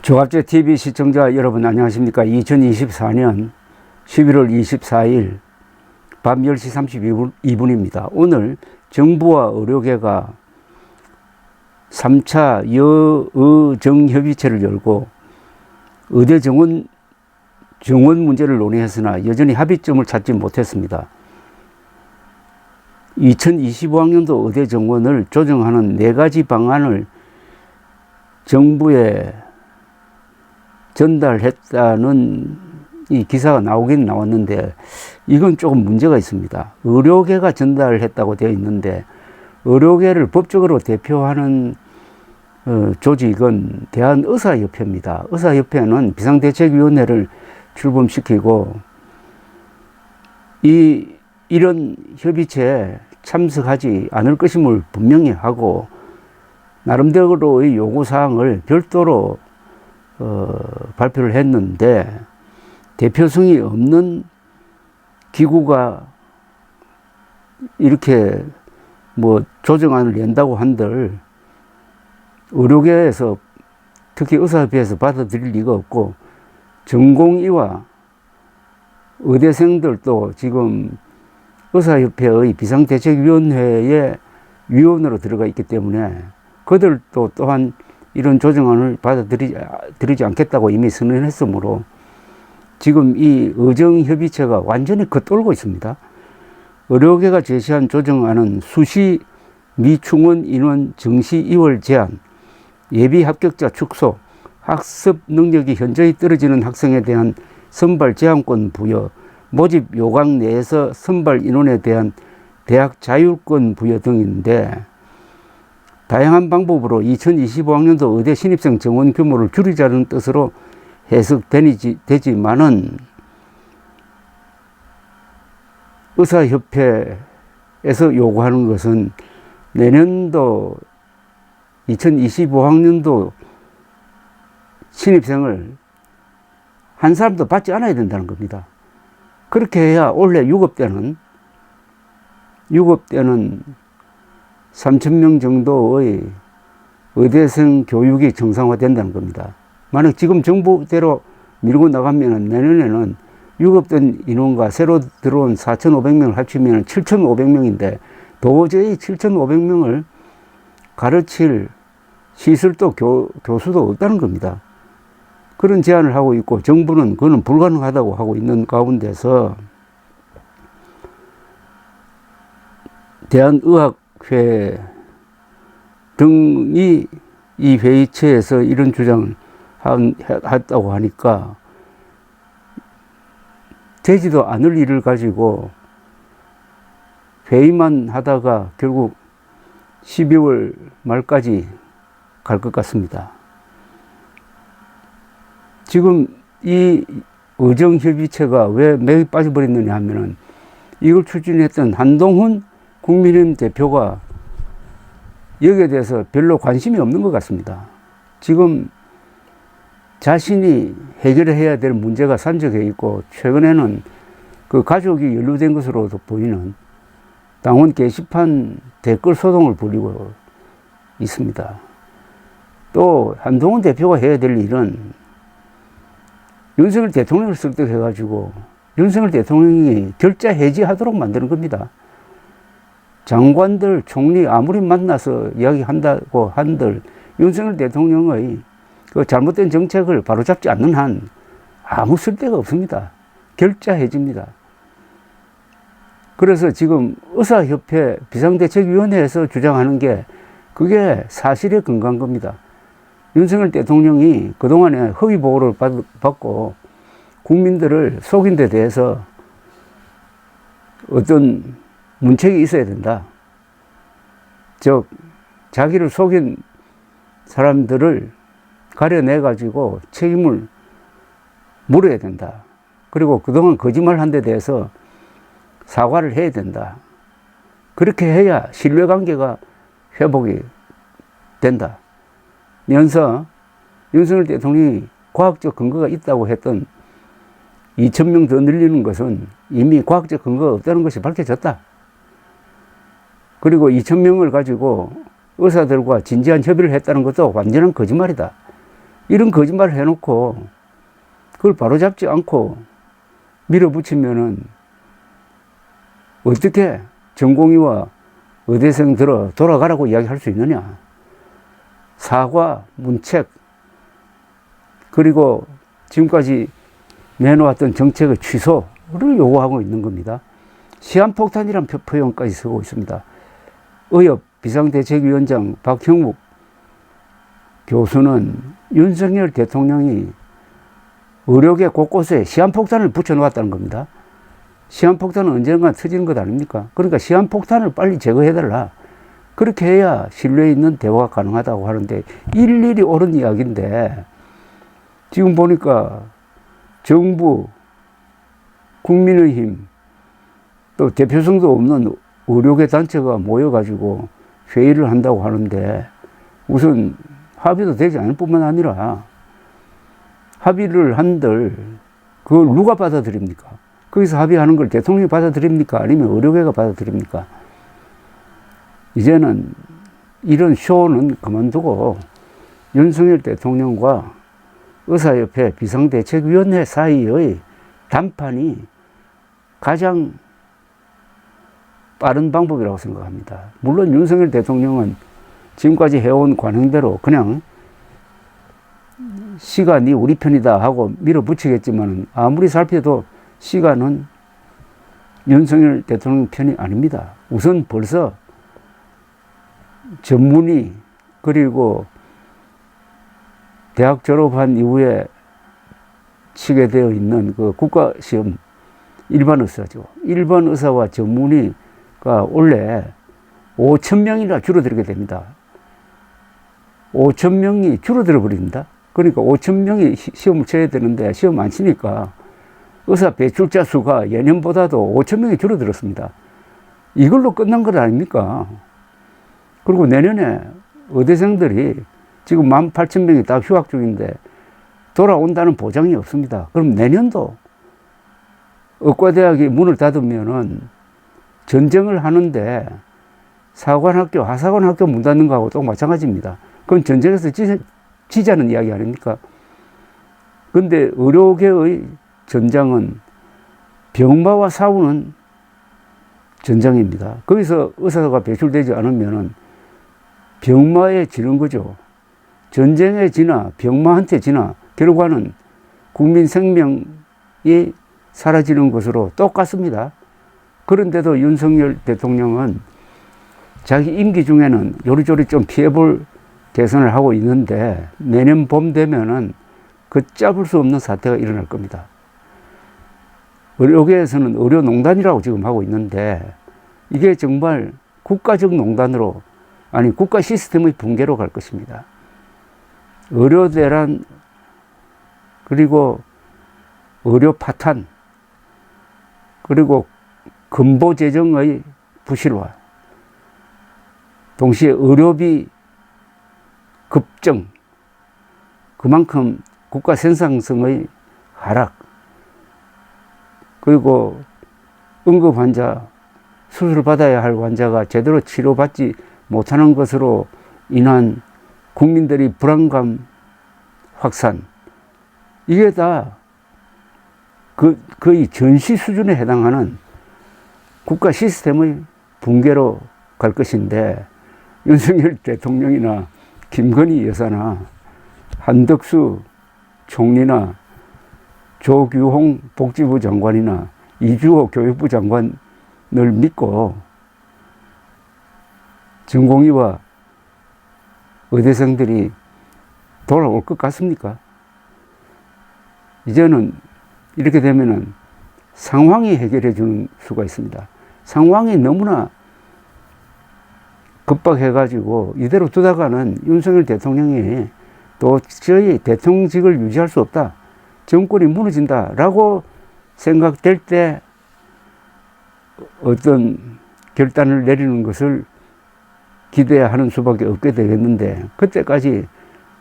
조갑제 TV 시청자 여러분 안녕하십니까. 2024년 11월 24일 밤 10시 32분입니다. 오늘 정부와 의료계가 3차 여의정협의체를 열고 의대 정원 문제를 논의했으나 여전히 합의점을 찾지 못했습니다. 2025학년도 의대 정원을 조정하는 4가지 방안을 정부에 전달했다는 이 기사가 나오긴 나왔는데 이건 조금 문제가 있습니다. 의료계가 전달했다고 되어 있는데 의료계를 법적으로 대표하는 조직은 대한의사협회입니다. 의사협회는 비상대책위원회를 출범시키고 이런 협의체에 참석하지 않을 것임을 분명히 하고 나름대로의 요구사항을 별도로 발표를 했는데 대표성이 없는 기구가 이렇게 조정안을 낸다고 한들 의료계에서 특히 의사협회에서 받아들일 리가 없고 전공의와 의대생들도 지금 의사협회의 비상대책위원회에 위원으로 들어가 있기 때문에 그들도 또한 이런 조정안을 받아들이지 않겠다고 이미 선언했으므로 지금 이 의정협의체가 완전히 겉돌고 있습니다. 의료계가 제시한 조정안은 수시 미충원 인원 정시 2월 제한, 예비 합격자 축소, 학습 능력이 현저히 떨어지는 학생에 대한 선발 제한권 부여, 모집 요강 내에서 선발 인원에 대한 대학 자율권 부여 등인데 다양한 방법으로 2025학년도 의대 신입생 정원 규모를 줄이자는 뜻으로 해석되지만은 의사협회에서 요구하는 것은 내년도 2025학년도 신입생을 한 사람도 받지 않아야 된다는 겁니다. 그렇게 해야 올해 6업대는 3,000명 정도의 의대생 교육이 정상화된다는 겁니다. 만약 지금 정부대로 밀고 나가면 내년에는 6업된 인원과 새로 들어온 4,500명을 합치면 7,500명인데 도저히 7,500명을 가르칠 시설도 교수도 없다는 겁니다. 그런 제안을 하고 있고 정부는 그거는 불가능하다고 하고 있는 가운데서 대한의학회 등이 이 회의체에서 이런 주장을 했다고 하니까 되지도 않을 일을 가지고 회의만 하다가 결국 12월 말까지 갈 것 같습니다. 지금 이 의정협의체가 왜 맥이 빠져버렸느냐 하면은 이걸 추진했던 한동훈 국민의힘 대표가 여기에 대해서 별로 관심이 없는 것 같습니다. 지금 자신이 해결해야 될 문제가 산적해 있고 최근에는 그 가족이 연루된 것으로도 보이는 당원 게시판 댓글 소동을 벌이고 있습니다. 또 한동훈 대표가 해야 될 일은 윤석열 대통령을 설득해가지고 윤석열 대통령이 결자 해지하도록 만드는 겁니다. 장관들, 총리 아무리 만나서 이야기한다고 한들 윤석열 대통령의 그 잘못된 정책을 바로잡지 않는 한 아무 쓸데가 없습니다. 결자 해지입니다. 그래서 지금 의사협회 비상대책위원회에서 주장하는 게 그게 사실에 근거한 겁니다. 윤석열 대통령이 그동안에 허위 보고를 받고 국민들을 속인 데 대해서 어떤 문책이 있어야 된다. 즉 자기를 속인 사람들을 가려내가지고 책임을 물어야 된다. 그리고 그동안 거짓말한 데 대해서 사과를 해야 된다. 그렇게 해야 신뢰관계가 회복이 된다. 면서 윤석열 대통령이 과학적 근거가 있다고 했던 2,000명 더 늘리는 것은 이미 과학적 근거가 없다는 것이 밝혀졌다. 그리고 2,000명을 가지고 의사들과 진지한 협의를 했다는 것도 완전한 거짓말이다. 이런 거짓말을 해놓고 그걸 바로잡지 않고 밀어붙이면은 어떻게 전공의와 의대생 들어 돌아가라고 이야기할 수 있느냐. 사과, 문책, 그리고 지금까지 내놓았던 정책의 취소를 요구하고 있는 겁니다. 시한폭탄이란 표현까지 쓰고 있습니다. 의협 비상대책위원장 박형욱 교수는 윤석열 대통령이 의료계 곳곳에 시한폭탄을 붙여놓았다는 겁니다. 시한폭탄은 언젠가 터지는 것 아닙니까? 그러니까 시한폭탄을 빨리 제거해달라. 그렇게 해야 신뢰 있는 대화가 가능하다고 하는데 일일이 옳은 이야기인데 지금 보니까 정부, 국민의힘, 또 대표성도 없는 의료계 단체가 모여가지고 회의를 한다고 하는데 우선 합의도 되지 않을 뿐만 아니라 합의를 한들 그걸 누가 받아들입니까? 거기서 합의하는 걸 대통령이 받아들입니까? 아니면 의료계가 받아들입니까? 이제는 이런 쇼는 그만두고 윤석열 대통령과 의사협회 비상대책위원회 사이의談판이 가장 빠른 방법이라고 생각합니다. 물론 윤석열 대통령은 지금까지 해온 관행대로 그냥 시간이 우리 편이다 하고 밀어붙이겠지만 아무리 살펴도 시간은 윤석열 대통령 편이 아닙니다. 우선 벌써 전문의 그리고 대학 졸업한 이후에 치게 되어 있는 그 국가시험 일반 의사죠. 일반 의사와 전문의가 원래 5,000명이나 줄어들게 됩니다. 5,000명이 줄어들어 버립니다. 그러니까 5,000명이 시험을 쳐야 되는데 시험 안 치니까 의사 배출자 수가 예년보다도 5,000명이 줄어들었습니다. 이걸로 끝난 것 아닙니까? 그리고 내년에 의대생들이 지금 18,000명이 다 휴학 중인데 돌아온다는 보장이 없습니다. 그럼 내년도 의과대학이 문을 닫으면은 전쟁을 하는데 사관학교, 하사관학교 문 닫는 거하고 또 마찬가지입니다. 그건 전쟁에서 지자는 이야기 아닙니까? 근데 의료계의 전장은 병마와 싸우는 전장입니다. 거기서 의사가 배출되지 않으면은 병마에 지는 거죠. 전쟁에 지나 병마한테 지나 결과는 국민 생명이 사라지는 것으로 똑같습니다. 그런데도 윤석열 대통령은 자기 임기 중에는 요리조리 좀 피해볼 개선을 하고 있는데 내년 봄 되면은 걷잡을 수 없는 사태가 일어날 겁니다. 의료계에서는 의료농단이라고 지금 하고 있는데 이게 정말 국가적 농단으로 아니 국가 시스템의 붕괴로 갈 것입니다. 의료대란 그리고 의료 파탄 그리고 근보 재정의 부실화 동시에 의료비 급증 그만큼 국가 생산성의 하락 그리고 응급 환자 수술을 받아야 할 환자가 제대로 치료받지 못하는 것으로 인한 국민들의 불안감 확산 이게 다 거의 전시 수준에 해당하는 국가 시스템의 붕괴로 갈 것인데 윤석열 대통령이나 김건희 여사나 한덕수 총리나 조규홍 복지부 장관이나 이주호 교육부 장관을 믿고 전공의와 의대생들이 돌아올 것 같습니까? 이제는 이렇게 되면은 상황이 해결해 주는 수가 있습니다. 상황이 너무나 급박해가지고 이대로 두다가는 윤석열 대통령이 도저히 대통령직을 유지할 수 없다. 정권이 무너진다라고 생각될 때 어떤 결단을 내리는 것을 기대하는 수밖에 없게 되겠는데 그때까지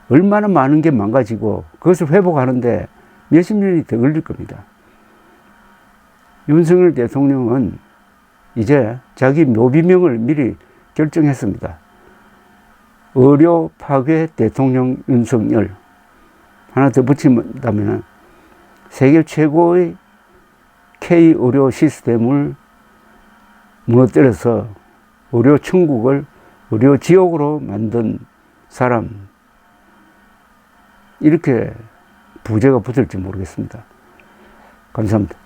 얼마나 많은 게 망가지고 그것을 회복하는데 몇십 년이 더 걸릴 겁니다. 윤석열 대통령은 이제 자기 묘비명을 미리 결정했습니다. 의료 파괴 대통령 윤석열. 하나 더 붙인다면 세계 최고의 K 의료 시스템을 무너뜨려서 의료 천국을 의료 지옥으로 만든 사람, 이렇게 부제가 붙을지 모르겠습니다. 감사합니다.